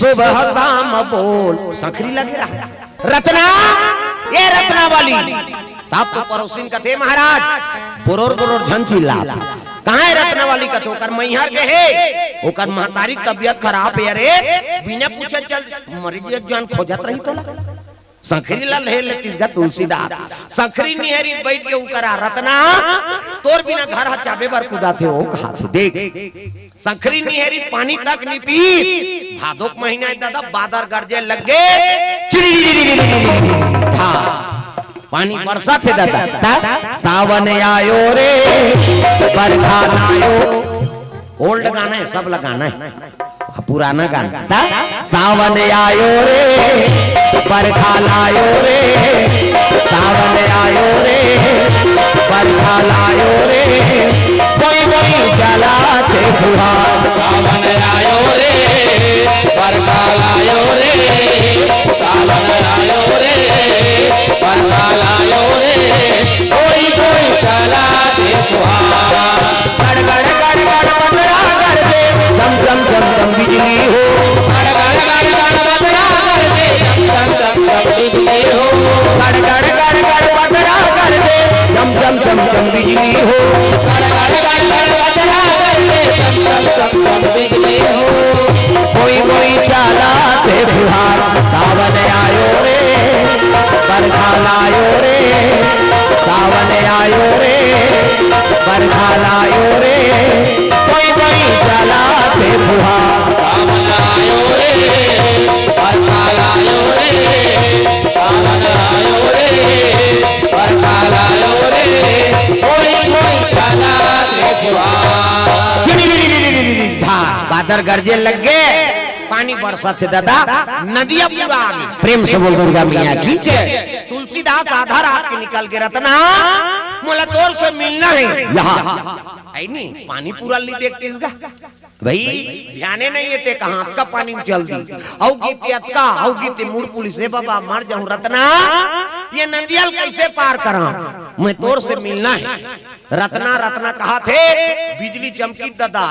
सुबह शाम बोल सखरी लगे रहा रत्ना ये रत्ना वाली तब तो पड़ोसिन कथे महाराज पुरोर पुरोर झंझिल्ला कहाँ है रत्ना वाली कथो कर मैहर के है ओकर महतारी तबियत खराब है रे बिना पूछे चल मरीज एक जान खोजत रही तो संखरी ला ले तिसगा तुलसीदास संखरी निहरी बैठ के उकरा रत्ना तोर बिना घर हा चाबे बर कुदा थे ओ कहा थे देख संखरी निहरी पानी तक नहीं पी भादोक महीना दादा बादर गरजे लग गए हाँ पानी बरसा थे दादा सावन आयो रे बरखा आयो ओल्ड गाना है सब लगाना है पुराना गाना सावन आयो रे बरखा लायो रे सावन आयो रे बरखा लायो रे कोई कोई चलाते फुहार सावन आयो रे बरखा लायो रे सावन आयो रे बरखा लायो रे कोई कोई चलाते फुहार गड़ गड़ गड़ गड़ बंदरा कर दे चम चम चम चम बिजली हो गड़ गड़ गड़ गड़ बंदरा कर दे चम चम चम बिजली हो गड़ गड़ गड़ गड़ बंदरा कर दे चम चम चम चम बिजली हो गड़ गड़ गड़ गड़ बंदरा कर दे चम चम चम चम बिजली हो कोई कोई चलाते फुहार सावन आयो रे बरखा लायो रे सावन आयो रे बरखा लायो रे कोई कोई चलाते फुहार सावन आयो रे बरखा लायो रे सावन आयो रे बरखा लायो रे कोई कोई चलाते फुहार बादर गरजे लग गए पानी बरसा से दादा नदियां पूरा आ गई प्रेम से बोल दुर्गा मैया की तुलसीदास आधा रात के निकल के रत्ना मोला तोर से मिलना है यहाँ आई नहीं पानी पूरा नहीं देखते इसका भाई ध्याने नहीं है ते कहाँ का पानी चल दी औ गीते अतका औ गीते मूड पुलिस है बाबा मर जाऊं रत्ना ये नंदियाल कैसे पार करा मैं तोर से मिलना है रत्ना रत्ना कहा थे बिजली चमकी दादा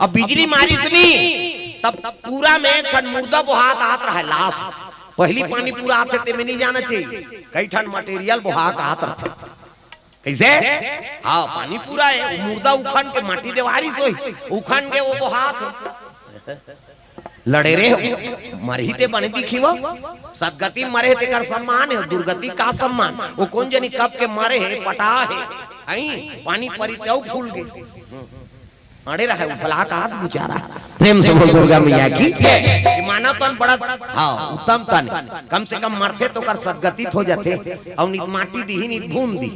अब बिजली मारी सुनी तब पूरा में ठन मुर्दा बोहात आत रहा लाश पहली पानी पूरा आते ते में नहीं जाना चाहिए कई ठन मटेरियल बोहात आत रहते कैसे हाँ पानी पूरा है मुर्दा उखन के माटी देवारी सोई उखन के वो बोहात लड़े रे मरही ते बने दिखी वो सदगति मरे ते कर सम्मान है दुर्गति का सम्मान वो कौन जनी कब के मरे है पटा है आई पानी परी ते फूल गए अड़े रहा है भला का बेचारा प्रेम से बोल दुर्गा मैया की मानव तन बड़ा हाँ उत्तम तन कम से कम मरते तो कर सदगतित हो जाते और नित माटी दी ही नित भूम दी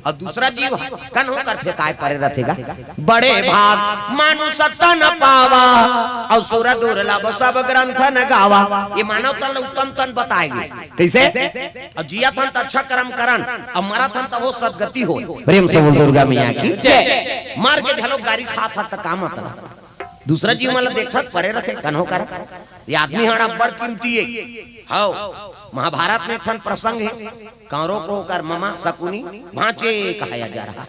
और दूसरा जीव कन होकर फेंकाए परे रहेगा बड़े भाग मानुष तन पावा और सुर दुर्लभ सब ग्रंथ न गावा ये मानव तन उत्तम तन बताएंगे कैसे और जिया तन तो अच्छा कर्म करन और मरा तन तो वो सदगति हो प्रेम से बोल दुर्गा मैया की मार के झलो गाड़ी खाता तक काम आता दूसरा जीव वाला देखता परे रखे कन्हो कर ये आदमी हड़ा बड़ कीमती है हां महाभारत में एक ठन प्रसंग है कौरव को कर मामा शकुनी भांचे कहाया जा रहा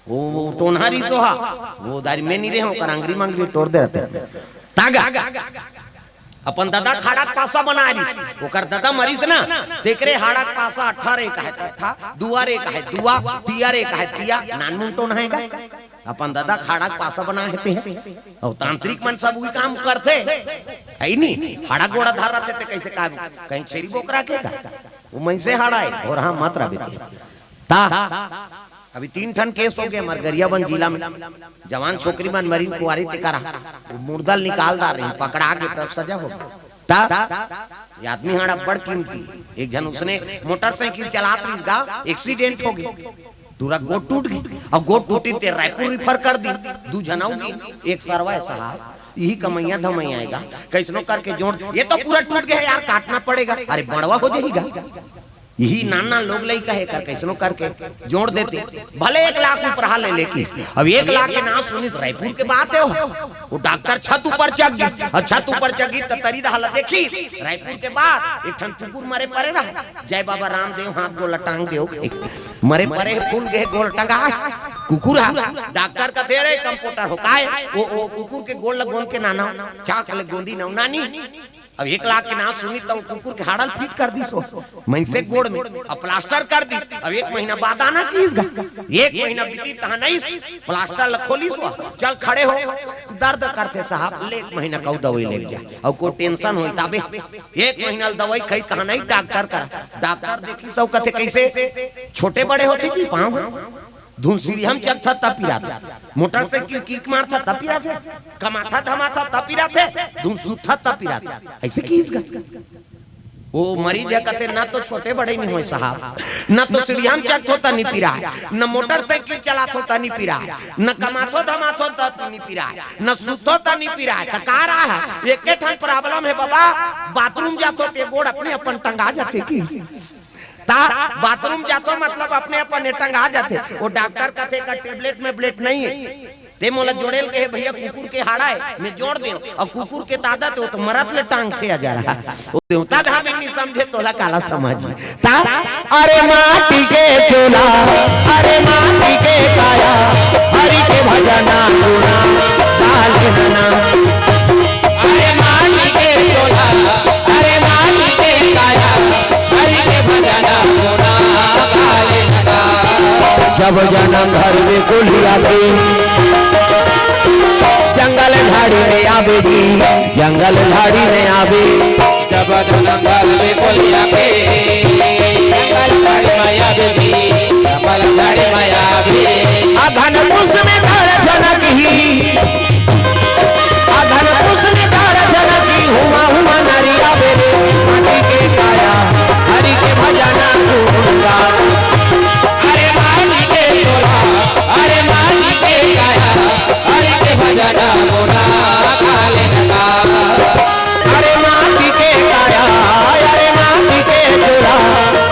वो टोनहारी सोहा वो दारी में नहीं रहे कर अंगरी मंगरी तोड़ दे रहते तागा अपन दादा खाड़ा पासा बना रही ओकर दादा मरीस ना देख रे हाड़ा पासा 18 का है अट्ठा दुआरे का है दुआ तियारे का है तिया नानमुन टोन है का अपन दादा खाड़ा पासा बना हेते हैं और तांत्रिक मन सब वही काम करते है नहीं हाड़ा गोड़ा धार रहते थे कैसे काम कहीं छेरी बोकरा के का वो मैं से हाड़ा है और हां मात्रा बीते ता अभी 3 ठन केस हो गए मरगरियाबंद जिला में जवान छोकरी मन मरीन कुआरी ते करा वो मुर्दल निकाल दा रही पकड़ा के तब सजा हो ता ये आदमी हाड़ा बड़ कीमती एक जन उसने मोटरसाइकिल चलात रही गा एक्सीडेंट हो गई दूरा गोट टूट गई और गोट टूटी ते रायपुर रिफर कर दी दू जनाऊंगी एक सरवा साहब यही कमैया धमैया आएगा कैसनो करके जोड़ ये तो पूरा टूट गया यार काटना पड़ेगा अरे बड़वा हो जाएगा यही नाना लोग लई कहे कर कैसनो करके जोड़ देते भले 1 लाख ऊपर ले लेके अब 1 लाख के नाम सुनी रायपुर के बात है वो डॉक्टर छत ऊपर चढ़ गई और छत ऊपर चढ़ गई तो तरी हालत देखी रायपुर के बाद एक ठन कुकुर मरे परे रहा जय बाबा रामदेव हाथ गोला टांग दे मरे परे फूल गए गोल टंगा कुकुर डॉक्टर का थे रे कंप्यूटर हो काय वो कुकुर के गोल लग गोन के नाना चाक लग गोंदी ना नानी अब 1 लाख के नाम सुनी तो कुकुर के हाड़ल फिट कर दी सो मैं से गोड़ में अब प्लास्टर कर दी अब 1 महीना बाद आना कीस 1 महीना बीती तहां नहीं प्लास्टर लखोली सो चल खड़े हो दर्द करते साहब ले 1 महीना का दवाई ले जा और कोई टेंशन होई तबे 1 महीना दवाई खाई तहां नहीं डॉक्टर देखी सब कथे कैसे छोटे बड़े होते की पांव धुन सीढ़ी हम चक था तपीरा था मोटरसाइकिल किक मार था तपीरा थे कमाथा धमाथा तपीरा थे धुन सूथा तपीरा था ऐसे की इसका वो मरीज है कहते ना तो छोटे बड़े नहीं होए साहब ना तो सीढ़ी हम चक होता नहीं पीरा न मोटरसाइकिल चलात होता नहीं पीरा न कमाथो धमाथो होता नहीं पीरा न सूथो ता नहीं पीरा त का रहा है एक के ठन प्रॉब्लम है बाबा बाथरूम जातो ते गोड़ अपने अपन टंगा जाते की बाथरूम जातो मतलब अपने अपन टंगा जाते वो डॉक्टर कहते का टेबलेट में ब्लेट नहीं है ते मोला जोड़ेल के भैया कुकुर के हाड़ा है मैं जोड़ दे और कुकुर के तादा तो मरत ले टांग थे जा रहा वो देवता धा भी नहीं समझे तोला काला समझ ता अरे माटी के चोला अरे माटी के काया हरि के भजना गुना काले ना अरे माटी के चोला अरे माटी के काया हरि के भजना गुना काले ना जब जन्म घर में कुलिया जंगल झाड़ी में आवे जी जंगल झाड़ी में आवे जब जंगल में कोलिया पे जंगल झाड़ी में आवे जी जंगल झाड़ी में आवे अधन पुष में धड़ जनक ही अधन पुष में धड़ जनक ही हुआ हुआ नारी आवे माटी के काया हरि के भजना गुणगा अरे माटी के चोला अरे माटी के काया हरि के भजना गुना काले लगा अरे माटी के काया अरे माटी के चोला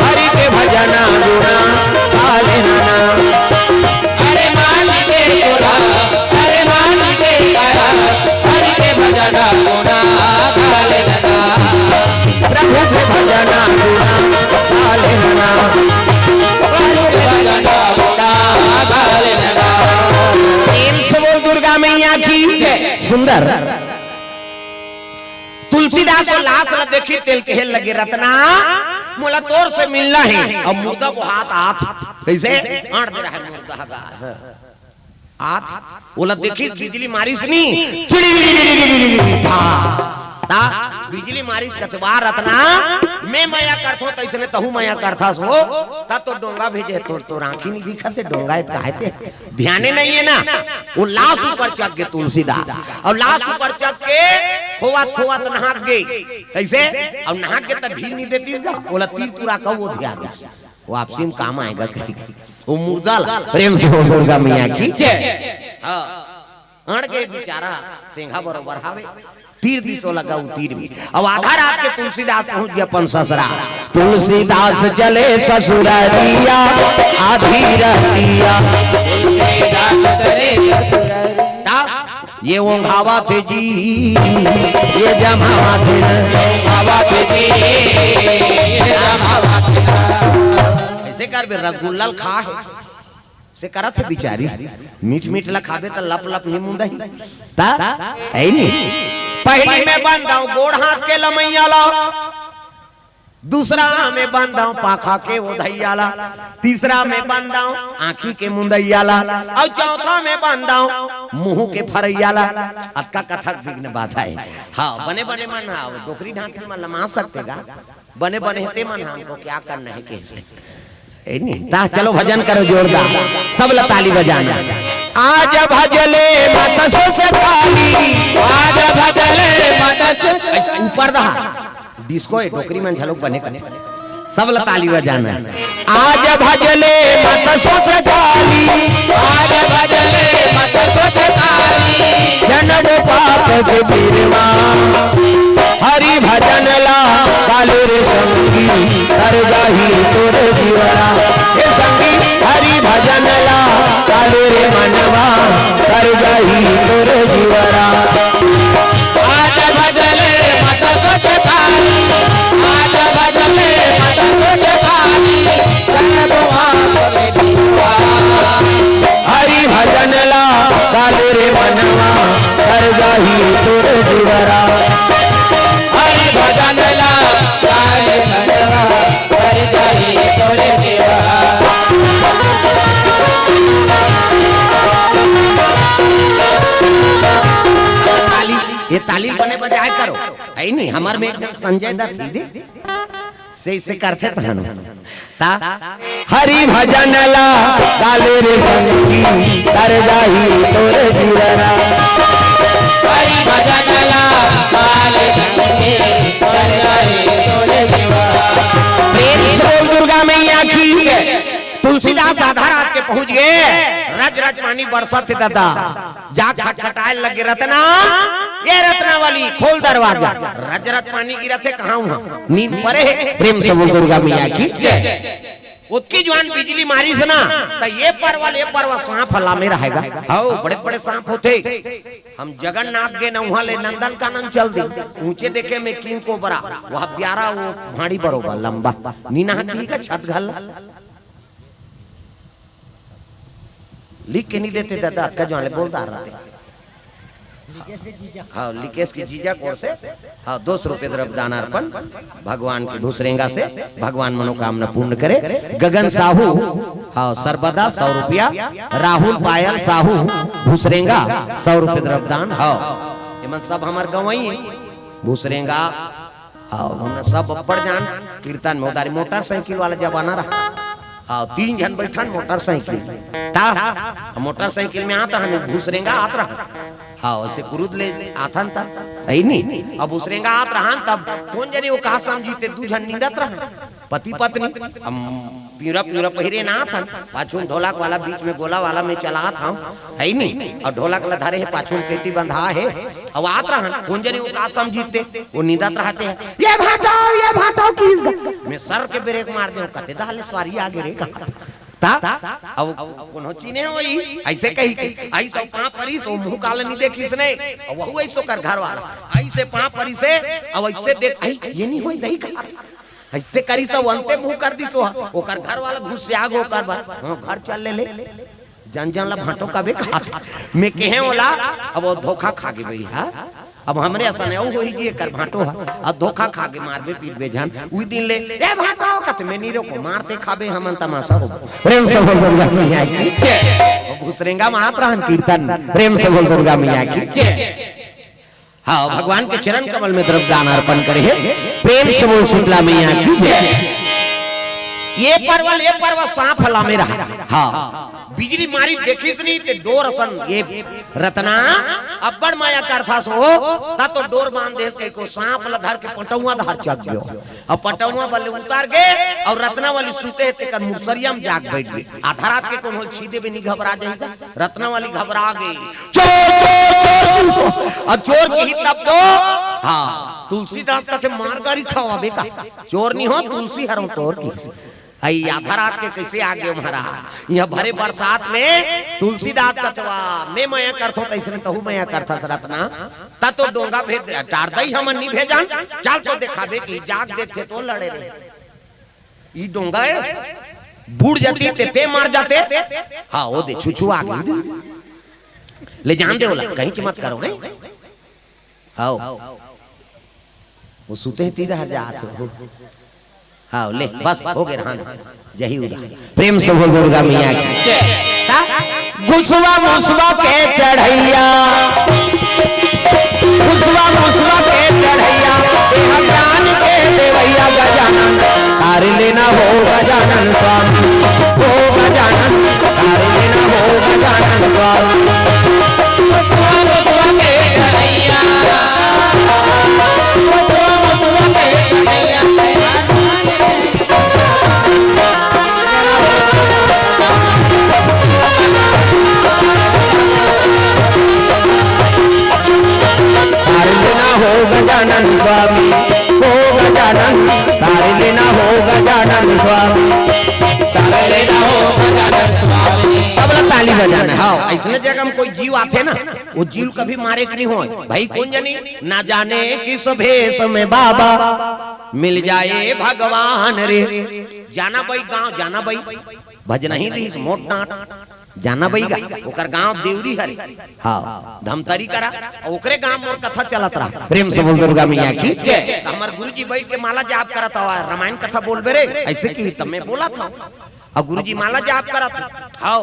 हरि के भजना गुना काले लगा अरे माटी के चोला अरे माटी के काया हरि के भजना गुना काले लगा प्रभु के भजना गुना काले लगा प्रभु के भजना गुना काले लगा दुर्गा मैया की सुंदर तुलसीदास और लाश ला देखी तेल के हेल लगे रत्ना मोला तोर से मिलना है अब मुर्दा को हाथ कैसे आड़ दे रहा है मुर्दा का हाथ बोला देखी बिजली मारी सनी ता बिजली मारी कतवार रत्ना मैं माया करथो तैसने तहु माया करथास हो ता तो डोंगा भेजे तो आंखी नहीं दिखा से डोंगा इत कहते ध्यान नहीं है ना वो लाश ऊपर चक के तुलसीदास और लाश ऊपर चक के खोवत नहाक गई कैसे और नहाक के त ढील नहीं देती बोला तीर तुरा का वो ध्यान दे वो आपसी में काम आएगा कहीं वो मुर्दा प्रेम से बोल दुर्गा मैया की जय हां अड़ के बेचारा सिंघा बरोबर हावे तीर दिसो लगा वो तीर भी अब आधा रात के तुलसीदास पहुंच गया अपन ससुरा तुलसीदास चले ससुरारिया आधी रतिया तुलसीदास चले ससुरारिया ये ओंघावा थे जी ये जमावा थे ओंघावा थे जी ये जमावा थे ऐसे कर बे रसगुल्ला खा है से करत है बिचारी मीठ मीठ ला खाबे त लप लप निमुंदा ही ता ऐ नी पहली में बंदाऊं गोड़ हाथ के लमैया ला दूसरा में बंदाऊं पाखा के वो धैयाला तीसरा में बंदाऊं आंखी के मुंदैयाला और चौथा में बंदाऊं मुंह के फरैयाला अतका कथक विघ्न बाधा है हाँ बने बने मन हाँ डोकरी ढांके में लमा सकतेगा बने बने ते मन हमको क्या करना है कैसे ता चलो भजन करो जोरदार सब ताली बजाना आज भजले मत से ताली आज भजले मत से ऊपर रहा डिस्को है टोकरी में झलक बने कने सब ताली बजाना आज भजले मत से ताली आज भजले मत से ताली जन्म पाप के बीरवा हरि भजन ला काले रे संगी कर जाही तोरे जीवना हे संगी हरि भजन ला काले रे मनवा कर जाही तोरे जीवना आज भजले मत सोच थाली आज भजले मत सोच थाली जन्म पाप के बीरवा हरि ये तालीम बने बजाय करो है नहीं हमार में एक संजय दत्त थी दे से करते तहनु ता हरि भजन ला काले रे संगी कर जाही तोरे जीवना हरि भजन ला काले संगी कर जाही तोरे जीवना। प्रेम से बोल दुर्गा मैया की। तुलसीदास आधा रात के पहुंच गए रज रज पानी बरसा से दादा जा खटखटाए लगे रत्ना ये रत्ना वाली खोल दरवाजा रज रज पानी गिरा थे कहाँ हुआ नींद परे है। प्रेम से बोल दुर्गा मैया की उसकी जवान बिजली मारी से ना तो ये परवा सांप हला में रहेगा। आओ बड़े बड़े सांप होते हम जगन्नाथ के नौहा ले नंदन कानन चल दी ऊंचे देखे में किंग को बड़ा वह प्यारा वो भाड़ी बरोबर लंबा नीना दी का छत घल लिख के नहीं देते दादा का जो बोलता रहते हाँ लिकेश की जीजा कोर से हाँ 200 रुपए द्रव्यदान अर्पण भगवान की भूसरेंगा से भगवान मनोकामना पूर्ण करे। गगन साहू हाँ सर्वदा 100 रुपया राहुल पायल साहू भूसरेंगा 100 रुपए द्रव्यदान हाँ एमन सब हमार गवई भूसरेंगा हाँ हमने सब बढ़ जान कीर्तन में उदारी मोटरसाइकिल वाला जमाना रहा हाँ 3 जन बैठन मोटरसाइकिल था मोटरसाइकिल में आता हमें भूसरेंगा आता रहा हाँ वैसे कुरुद ले आता था है नहीं अब भूसरेंगा आता रहा तब कौन जने वो कहा समझीते 2 जन नींदत रहा पति पत्नी हम पीरा पीरा पहिरे ना था पाछून ढोलक वाला बीच में गोला वाला में चला था है नहीं और ढोलक ला धारे है पाछून पेटी बंधा है अब आत रहा कौन जने वो कहा समझीते वो नींदत रहते हैं ये भाटाओ किस मैं सर के ब्रेक मार दे कहते दाले सारी आगे रे कहा अब कोनो चीने वही ऐसे कही ऐसा पांव परी सो मुंह काला नहीं देखी इसने वहु ऐसो कर घर वाला ऐसे पांव परी से अब ऐसे देख ये नहीं होई दही का ऐसे करी सब अंते मुंह कर दी सो ओकर घर वाला घुस से आगो कर घर चल ले जन जन ला भाटो का बे कहा मैं कहे वाला अब वो धोखा खा गई भई हां अब हमरे असन है हो ही जी कर भाटो आ धोखा खा के मारबे पीटबे जान उई दिन ले ए भाटो कत में नीरो को मारते खाबे हमन तमाशा हो प्रेम से बोल दुर्गा मैया की जय भूसरेंगा महात रहन कीर्तन प्रेम से बोल दुर्गा मैया की जय। हाँ भगवान के चरण कमल में द्रव्यदान अर्पण करे प्रेम से बोल शीतला मैया की जय। ये पर्वत सांप हला में रहा हाँ बिजली मारी देखिस नहीं ते डोर असन ये रत्ना अब्बड़ माया करथा सो ता तो डोर बांध देस के को सांप ला धर के पटौआ धर चक गयो अब पटौआ बल्ले उतार गए और रत्ना वाली सुते ते कर मुसरिया में जाग बैठ गई आधा रात के कोन होल छीदे भी नहीं घबरा जाएगा रत्ना वाली घबरा गई चोर चोर की ही तब तो हाँ तुलसीदास का थे मार गारी खावा बेका चोर नहीं हो तुलसी हरम तोर की आई आधा रात के कैसे आ गए महाराज यह भरे बरसात में तुलसीदास कतवा मैं माया करथो तैसने तहु माया करथा रत्ना ता तो डोंगा भेज टार दई हमन नहीं भेजन चल तो दिखाबे कि जाग देते तो लड़े रे ई डोंगा बूढ़ जाती ते मार जाते हां वो दे छुछु आ गई ले जान दे बोला कहीं की मत करोगे आओ वो सुते तीदा हर जात हाँ ले बस हो गए हाँ जही उदा प्रेम से बोल दुर्गा मैया की गुसवा मुसवा के चढ़ैया गुसवा मुसवा के चढ़ैया हम जान के देवैया गजानन तार लेना हो गजानन स्वामी हो गजानन तार लेना हो गजानन स्वामी गुसवा मुसवा के चढ़ैया गुसवा मुसवा के चढ़ैया हो गजानन स्वामी हो गजानन तार लेना हो गजानन स्वामी तार लेना हो गजानन स्वामी सब लोग ताली बजाना हाँ ऐसने जगह हम कोई जीव आते ना वो जीव कभी मारे नहीं हो भाई कौन जानी ना जाने किस भेष में बाबा मिल जाए भगवान रे जाना भाई गांव जाना भाई भजन ही रही मोट नाट जाना बईगा ओकर गांव देवरी हरे हाँ धमतरी करा ओकरे गांव मोर कथा चलत रहा प्रेम से बोल दुर्गा मैया की जय। हमर गुरुजी बैठ के माला जाप करत हवा रामायण कथा बोलबे रे ऐसे की तब मैं बोला था और गुरुजी माला जाप करा था हां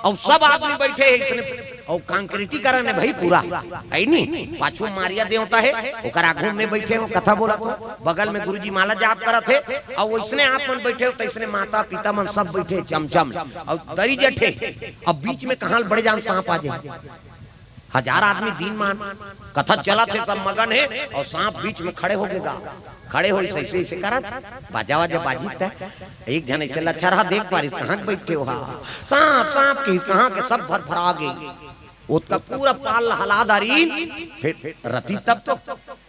और सब आदमी बैठे हैं इसने और कांक्रीटीकरण है भाई पूरा है नी पाछू मारिया देवता है ओकर आगू में बैठे हो कथा बोला तो बगल में गुरुजी माला जाप करा थे और इसने आप मन बैठे हो तो इसने माता पिता मन सब बैठे चमचम और दरी जठे अब बीच में कहां बड़े जान सांप आ जाए 1000 आदमी दिन मान कथा चला थे सब मगन है और सांप बीच में खड़े हो गएगा खड़े हो ऐसे ऐसे करा बाजा वाजा बाजीता एक जन ऐसे लच्छा देख पा रही कहाँ बैठे हो सांप सांप के कहाँ के सब भर भरा गए उसका पूरा पाल हलादारी फिर रति तब तो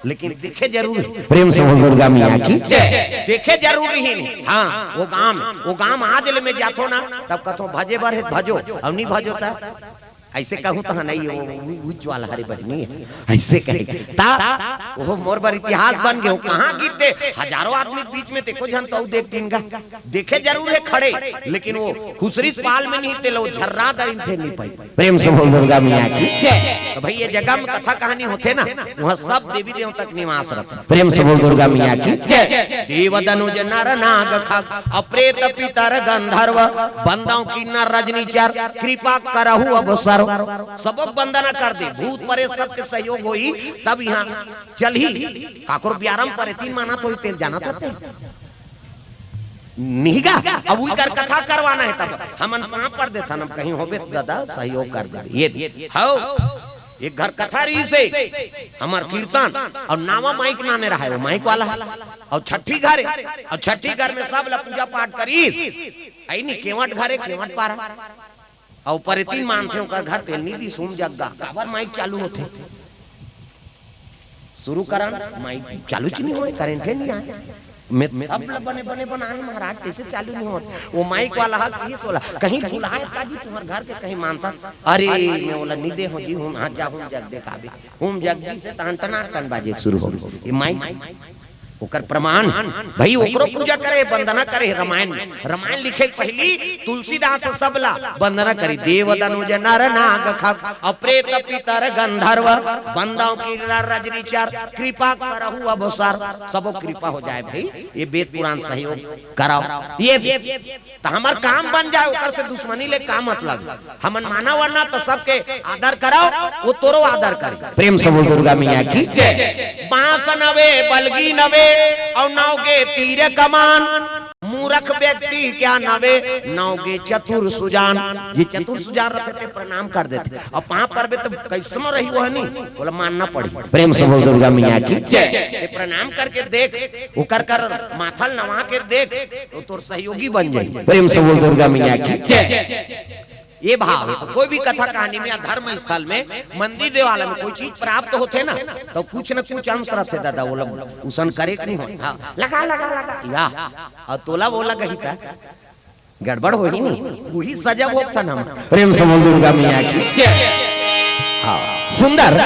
लेकिन देखे जरूर प्रेम से बोल दुर्गा मैया की देखे जरूर ही नहीं हाँ वो गांव आज में जातो ना तब कथो भजे बर भजो और नहीं भजोता ऐसे कहूं तो नहीं वो उज्जवल हरे बहनी है ऐसे कहे ता वो मोर बर इतिहास बन गए कहां गिरते हजारों आदमी बीच में देखो जन तो देख दिन का देखे जरूर है खड़े लेकिन वो खुसरी पाल में नहीं थे लो झर्रा दरिन थे नहीं पाई प्रेम से बोल दुर्गा मैया की तो भाई ये जगह में कथा कहानी होते ना वहां सब देवी देवता तक निवास रहते प्रेम से बोल दुर्गा मैया की देव दनुज नर नाग खग अप्रेत पितर गंधर्व बंदाओं की नर रजनी चार कृपा करहु अवसर सबक वंदना कर दे भूत परे सबके सहयोग होई तब यहाँ चल ही काकुर ब्यारम परे 3 माना तो तेल जाना तो निहिगा अब वही कर कथा करवाना है तब हमन वहां पर देता हम कहीं होबे दादा सहयोग कर दे ये हाउ एक घर कथा रही से हमार कीर्तन और नावा माइक नाने रहा है वो माइक वाला और छठी घर और छठी घर में सब ला पूजा पाठ करी आई नहीं केवट घरे केवट पारा और ऊपर 3 मानते ओकर घर तेल नीति सोम जग्गा काबर माइक चालू होते शुरू करन माइक चालू क्यों नहीं होए करंट नहीं आए मैं सब बने बने बनाए महाराज कैसे चालू नहीं होते वो माइक वाला हाथ ये सोला कहीं भुलाए काजी तुम्हारे घर के कहीं मानता अरे मैं बोला नहीं दे हो जी हूं हां जा हूं जग देखाबे हूं जगदी से टन टन बाजे शुरू हो ये माइक ओकर प्रमाण भाई ओकरो पूजा करे वंदना करे रामायण लिखे पहली तुलसीदास सबला वंदना करी देव दनुज नर नाग खग अप्रेत पितर गंधर्व बंदाओं की रजनी चार कृपा करहु अवसर सबो कृपा हो जाए भाई ये वेद पुराण सहयोग कराओ ये तो हमार काम बन जाए ओकर से दुश्मनी ले काम मत लग हमन माना वरना तो सबके आदर कराओ वो तोरो आदर करे प्रेम से बोल दुर्गा मैया की बांस नवे बलगी नवे और नौगे तीर कमान मूर्ख व्यक्ति क्या नवे नौगे चतुर सुजान जी चतुर सुजान रहते थे प्रणाम कर देते और वहां पर भी तो कैसनो रही वो नहीं बोला मानना पड़ी प्रेम से बोल दुर्गा मैया की प्रणाम करके देख वो कर माथल नवा के देख तो तोर सहयोगी बन जाए प्रेम से बोल दुर्गा मैया की ये भाव है तो कोई भी कथा कहानी में या धर्म स्थल में मंदिर देवालय में कोई चीज प्राप्त होते ना तो कुछ न कुछ अंश रहते दादा वो उसन करे नहीं हो हाँ, लगा लगा लगा या और तोला बोला कही था गड़बड़ हो ही नहीं वही सजब होता ना प्रेम से बोल दुर्गा मैया की हाँ सुंदर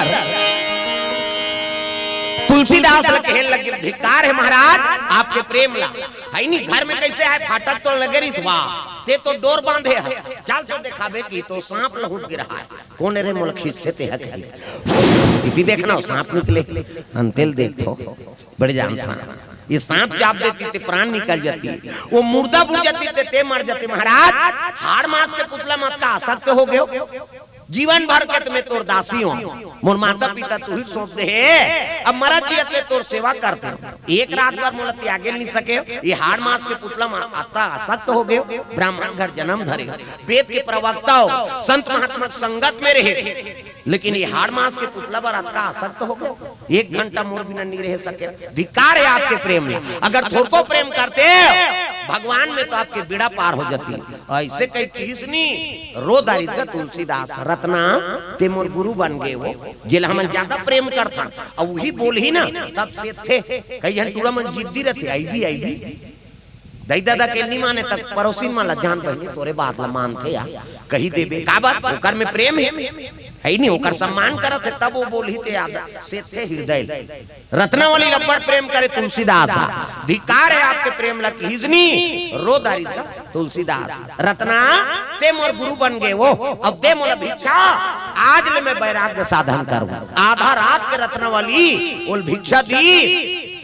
तुलसीदास कहे लगे धिक्कार है महाराज आपके प्रेम ला है नहीं घर में कैसे आए फाटक तो लगे रही वाह ते तो डोर बांधे है चल तो दिखावे की तो सांप लहुट गिरा है कौन रे मोल खींचते ते है इति देखना सांप निकले अंतेल देखो बड़े जान सांप ये सांप चाप देती ते प्राण निकल जाती वो मुर्दा बुझ जाती ते मर जाते महाराज हाड़ मांस के पुतला मत का आसक्त हो गए जीवन भर के तुम्हें तोर दासी हो मोर माता पिता तू ही सौंप दे अब मरा जियत ले तोर सेवा करते एक रात भर मोला त्यागे नहीं सके ये हाड़ मास के पुतला आता आसक्त हो गए ब्राह्मण घर जन्म धरे वेद के प्रवक्ता हो संत महात्मा संगत में रहे लेकिन ये हाड़ मास के पुतला पर आता आसक्त हो गए 1 घंटा मोर बिना नहीं रह सके धिक्कार है आपके प्रेम में अगर थोड़को प्रेम करते भगवान में तो आपके बेड़ा पार हो जाती ऐसे कई किसनी रो दारिस का तुलसीदास रत्ना ते मोर गुरु बन गए वो जिला हम ज्यादा प्रेम करता और वही बोल ही ना तब से थे कई घंटूरा मन जिद्दी रहते आई भी दाई दादा के नहीं माने तक पड़ोसी माला जान पहले तोरे बात ला मानते या कही देबे का बात ओकर में प्रेम है नहीं ओकर सम्मान करत है तब वो बोल ही ते याद से थे हृदय रत्ना वाली रब्बड़ प्रेम करे तुलसीदास धिकार है आपके प्रेम ला की हिजनी रो दारिस का तुलसीदास रत्ना ते मोर गुरु बन गए वो अब दे मोला भिक्षा आज ले मैं वैराग्य साधन करूं आधा रात के रत्ना वाली बोल भिक्षा दी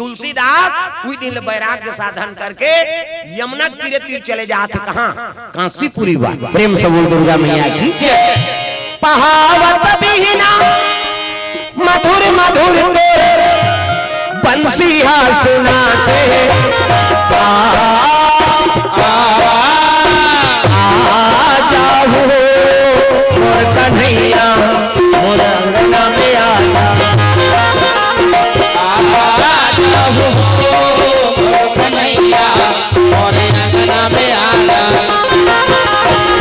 तुलसीदास उस दिन वैराग्य साधन करके यमुना तीरे तीर चले जाते कहाँ काशीपुरी वा। प्रेम से बोल दुर्गा मैया की। पहावत बिना मधुर मधुर तेरे बंसिया सुनाते जाओ मोर कन्हैया मोर अंगना में आजा जाओ मोर कन्हैया मोर अंगना में आजा।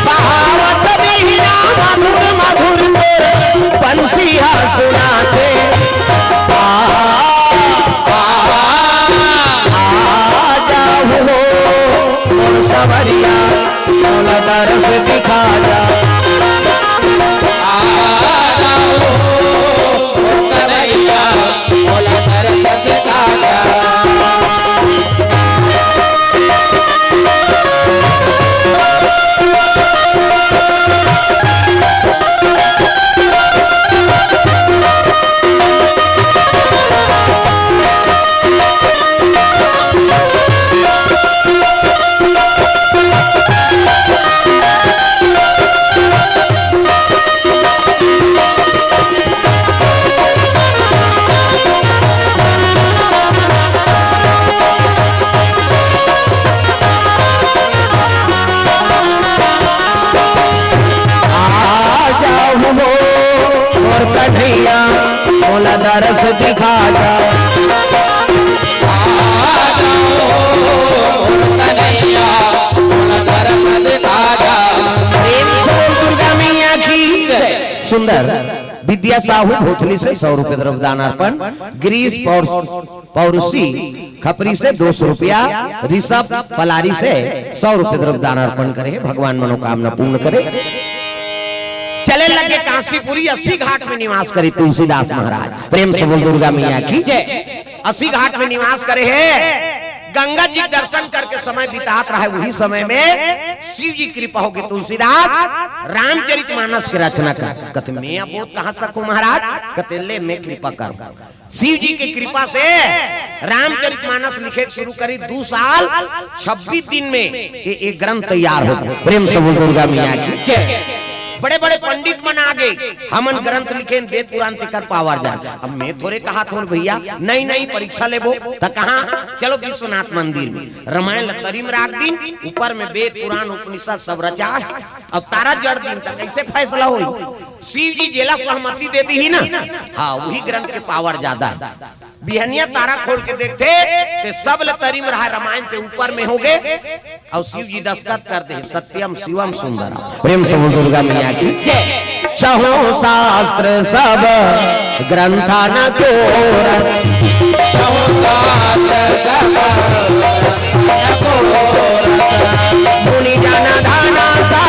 बहावत बिना मधुर मधुर तेरे बंसिया सुनाते सवरिया मोला तरस दिखा जा कन्हैया मोला तरस दिखा जा। कन्हैया मोला दरस दिखा जा कन्हैया मोला दरस दिखा जा। प्रेम से दुर्गा मैया की। सुंदर विद्या साहू भोथली से 100 रुपए द्रव्यदान अर्पण। गिरीश पौरुषी खपरी से 200 रुपया। ऋषभ पलारी से 100 रुपए द्रव्यदान अर्पण करे। भगवान मनोकामना पूर्ण करे। चले लगे काशीपुरी 80 घाट में निवास करे तुलसीदास महाराज। प्रेम से बोल दुर्गा मैया की। 80 घाट में निवास करे है। गंगा जी दर्शन करके समय बितात रहा है। वही समय में शिव जी कृपा होगी। तुलसीदास रामचरितमानस की रचना कर कते में अब कहां सकूं महाराज कते ले में कृपा कर। शिव जी की कृपा से रामचरितमानस लिखे शुरू करी। 2 साल 26 दिन में एक ग्रंथ तैयार हो। प्रेम से बोल दुर्गा मैया की। बड़े बड़े पंडित बना गए। हमन ग्रंथ लिखे वेद पुराण कर पावर जा। अब मैं थोड़े कहा थोड़ भैया नहीं नहीं परीक्षा लेबो तो कहाँ चलो विश्वनाथ मंदिर में रामायण लतरी में राख दिन ऊपर में वेद पुराण उपनिषद सब रचा और तारा जड़ दिन तक कैसे फैसला हो। शिव जी जेला सहमति दे दी ही ना। हाँ वही ग्रंथ के पावर ज्यादा। बिहनिया तारा खोल के देखते ते सब लतरी में रहा रामायण के ऊपर में हो गए और शिव जी दस्तखत कर दे सत्यम शिवम सुंदरम। प्रेम से बोल दुर्गा मैया की। चहो शास्त्र सब ग्रंथा न को मुनि जाना धाना सा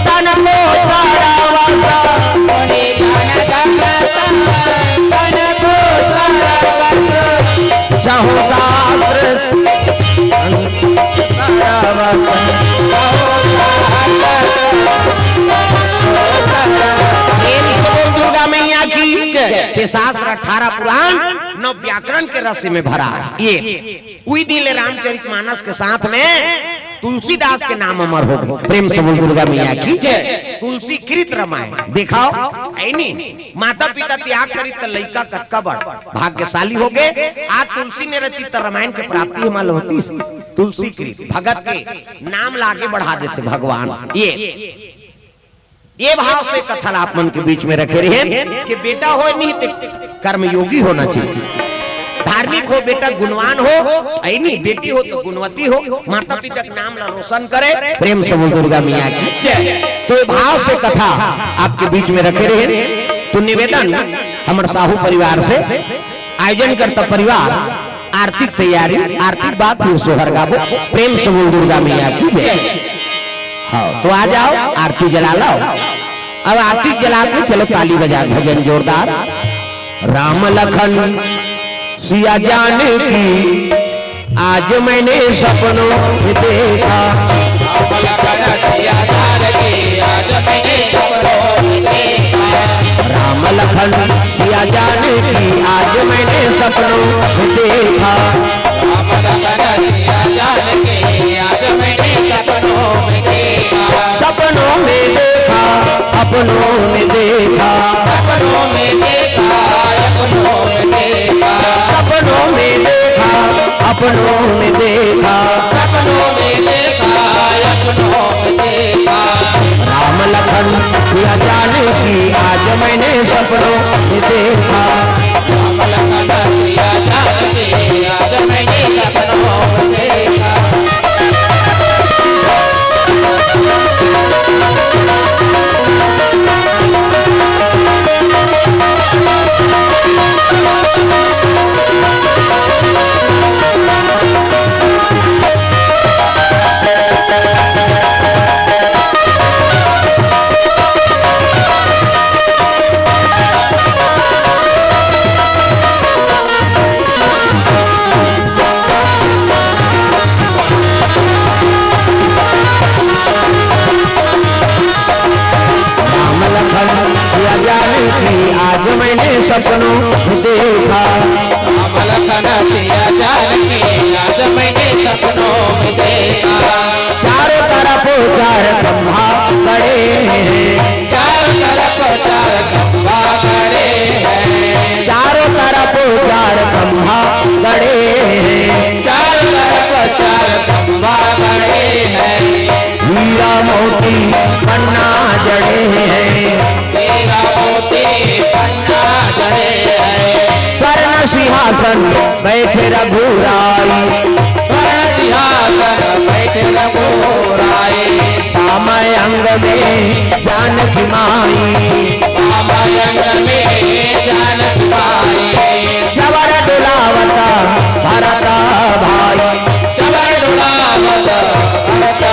तन को सारा वासा मुनि जाना धाना सा तन को सारा वासा चहो शास्त्र सारा वासा दुर्गा मैया की। 6 शास्त्र 18 पुराण 9 व्याकरण के रस में भरा। ये उई दिन रामचरितमानस के साथ में तुलसीदास के नाम अमर हो। प्रेम से बोल दुर्गा मैया की। तुलसी कृत रामायण दिखाओ ऐनी माता पिता त्याग करी तो लड़का कतका बड़ भाग्यशाली हो गए। आज तुलसी ने रहती तो रामायण की प्राप्ति हमाल होती। तुलसी कृत भगत के नाम लागे बढ़ा देते भगवान। ये भाव से कथन आप मन के बीच में रखे रहे कि बेटा हो नहीं तो कर्मयोगी होना चाहिए। धार्मिक हो बेटा गुणवान हो ऐनी बेटी हो तो गुणवती हो माता पिता का नाम ला रोशन करे। प्रेम से बोल दुर्गा मैया की। तो ये भाव से कथा आपके बीच में रखे रहे। तो निवेदन हमारे साहू परिवार से आयोजन करता परिवार आर्थिक तैयारी आर्थिक बात सोहर गाबो। प्रेम से बोल दुर्गा मैया की। हाँ तो आ जाओ आरती जला लाओ। अब आरती जला के चलो ताली बजा भजन जोरदार। राम लखन सिया जाने की आज मैंने सपनों में देखा। राम लखन सिया जाने की आज मैंने सपनों में देखा। राम लखन सिया जान के आज मैंने सपनों में देखा। सपनों में देखा अपनों में देखा। सपनों में देखा अपनों में देखा। सपनों में देखा अपनों में देखा। सपनों में देखा अपनों में देखा। राम लखन सिया जाने की आज मैंने सपनों में देखा। राम लखन सिया जान के आज मैंने सपनों में देखा। सिया जाने की आज मैंने सपनों में देखा। राम लखन सिया जान के आज मैंने सपनों में देखा। चारों तरफ चार खंभा बड़े हैं। चारों तरफ चार खंभा खड़े हैं। चारों तरफ चार खंभा बड़े हैं। चारों तरफ चार खंभा खड़े हैं। हीरा मोती पन्ना जड़े हैं। हीरा मोती पन्ना जड़े हैं। स्वर्ण सिंहासन बैठे रघुराई। स्वर्ण सिंहासन बैठे रघुराई। पामय अंग में जानकी माई। पामय अंग में जानकी माई। चवर डुलावता भरता भाई। चवर डुलावता भरता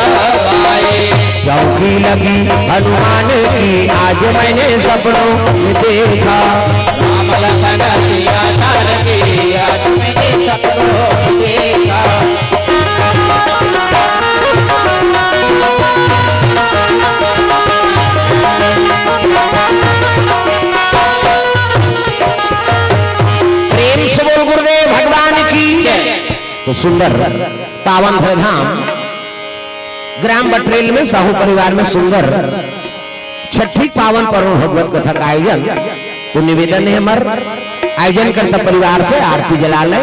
भाई। चौकी लगी हनुमान की आज मैंने सपनों में देखा। राम लखन सिया जान के आज मैंने सपनों में देखा। प्रेम से बोल गुरुदेव भगवान की। तो सुंदर पावन धाम ग्राम बटरेल में साहू परिवार में सुंदर छठी पावन पर्व भगवत कथा का आयोजन। तो निवेदन है हमार आयोजन करता परिवार से आरती जला ले।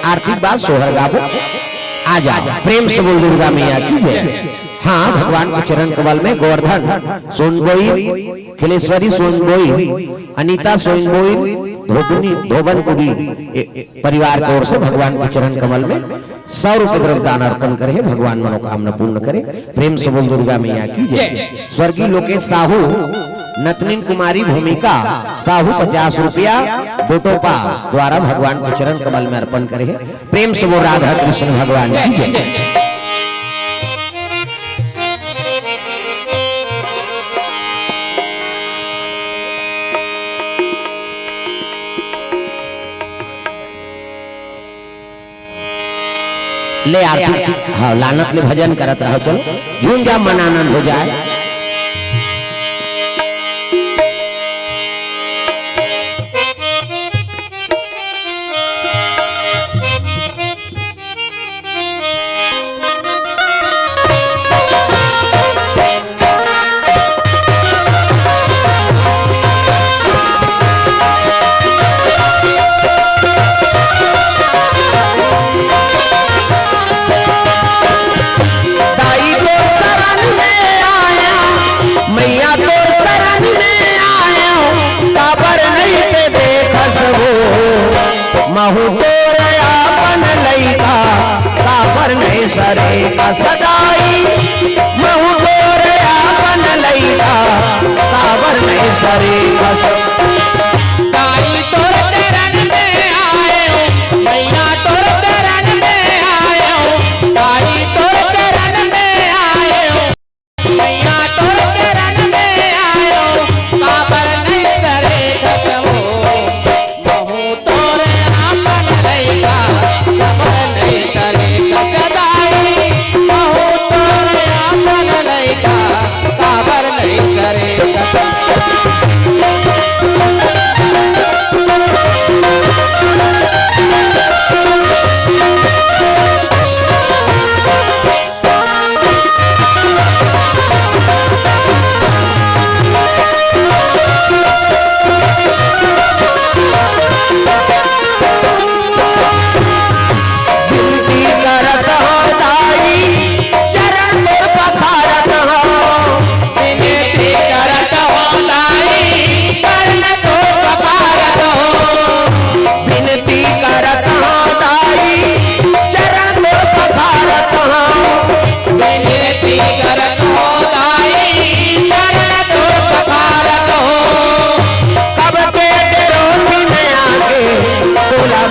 आरती के बाद सोहर गाबो। आ जा प्रेम से बोल दुर्गा मैया की जय। हाँ भगवान के चरण कमल में गोवर्धन सोनबोई खिलेश्वरी सोनबोई अनीता सोनबोई धोबनपुरी परिवार की ओर से भगवान के चरण कमल में 100 रुपए द्रव्य दान अर्पण करे। भगवान मनोकामना पूर्ण करे। प्रेम से बोल दुर्गा मैया की जय। स्वर्गीय लोकेश साहू नतनिन कुमारी भूमिका साहू 50 रुपया बोटोपा द्वारा भगवान के चरण कमल में अर्पण करे। प्रेम से बोल राधा कृष्ण भगवान की जय। ले आरती हाँ लानत ले भजन करत रहो। चलो झूम जा मन आनंद हो जाए। महू तोरया बन लईका काबर नहीं सरे का सदाई। महू तोरया बन लईका काबर नहीं सरे का ताई तोर चरण में आयो मैया तोर चरण में आयो। ताई तोर चरण में आयो मैया तोर चरण में आयो। काबर नहीं करे कसमो महू तोरे आपन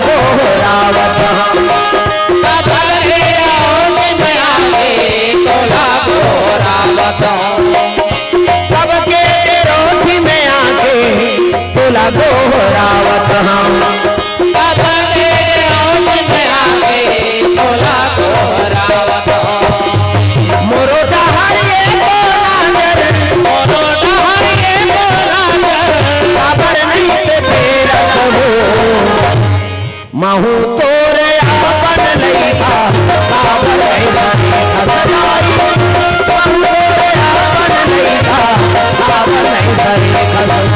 को रावत सबके रोटी में आके तोला को रावत मोरो डहरिए खबर नहीं ते तेरा सबो महू तोरे आपन नहीं था खबर ऐसा खसदाई महू तोरे आपन नहीं था खबर ऐसा खसदाई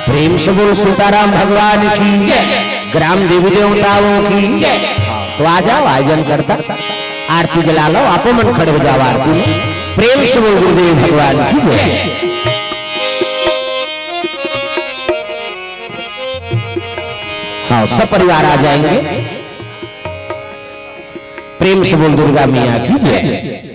प्रेम से बोल सीताराम भगवान की ग्राम देवी देवताओं की तो आ जाओ आयोजन करता आरती जला लो आपो मन खड़े हो जाओ आरती में प्रेम से बोल गुरुदेव भगवान की जय हाँ सब परिवार आ जाएंगे प्रेम से बोल दुर्गा मैया की जय